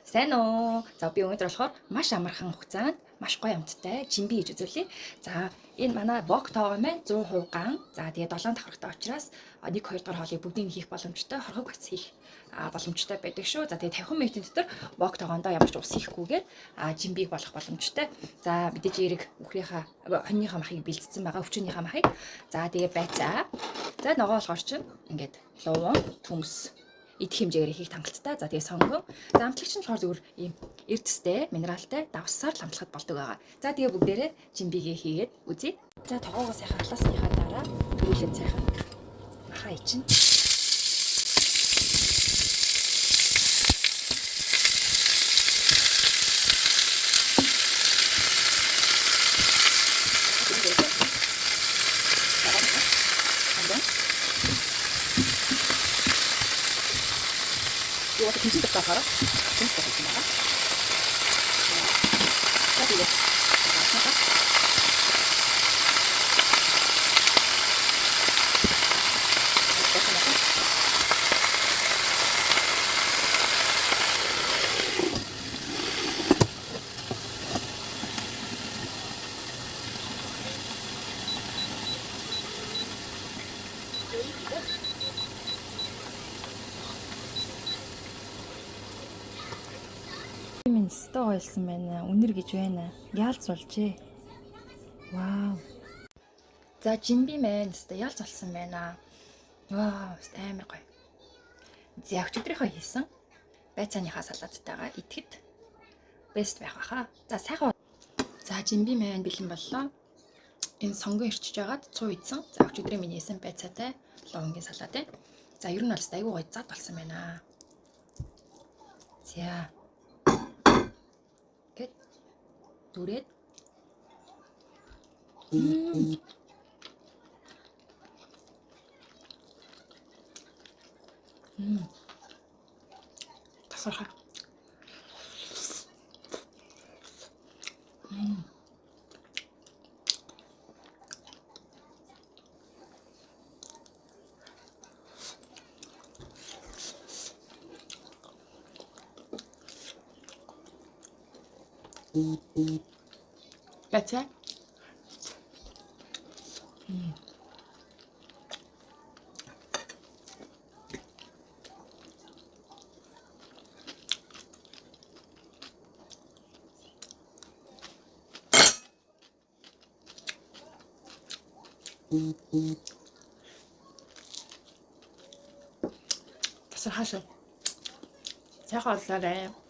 Сайн уу? За би өнөөдөр болохоор маш амархан хугацаанд маш гоё амттай жимби хийж үзүүлье. За энэ манай вок тоогоо маань 100% ган. За тэгээ 7 давхрагтай учраас 1 2 дахь хоолыг бүгдийг хийх боломжтой, хорхог бац хийх боломжтой байдаг шүү. За тэгээ 50 минутын дотор вок тоогоондоо ямар ч ус хийхгүйгээр жимбиг болох боломжтой. За мэдээж эрэг үхрийнхаа хоньныхаа махыг бэлдсэн байгаа, өвчнөхийн махыг. За тэгээ байцаа. За ногоо болохоор чинь ингээд луван төмс идэх хэмжээгээр хийх хангалттай. За тэгээ сонгон. За амтлагч нь болохоор зөвхөн ийм эрдэстэй, минералтай давсаар л амтлахад болдог байгаа. За тэгээ бүгдээрээ жимбигээ хийгээд үзье. За тоогоогоо сайхан халаасныхаа дараа төрүүлээд сайхан махаа ичнэ. 이거 김치 볶아 바로 김치 볶아 있습니다. 자, 이거 Минь өстой ойлсон байна. Үнэр гэж байна. Яалц болжээ. Вау. За жимби маань өстой ялц болсон байна. Вау, амар гоё. За өчигдрийнхөө хийсэн байцааныхаа салааттайгаа идэхэд бест байх баха. За сайхан. За жимби маань бэлэн боллоо. Энэ сонгон ирчиж байгаад цуу идсэн. За өчигдрийн миний хийсэн байцаатай лавангийн салаад байна. За ер нь бол айгүй гоё зад болсон байна. За гэт дүрээд тасархаа. That's it. тасархаа шүү. Сайхан боллоо.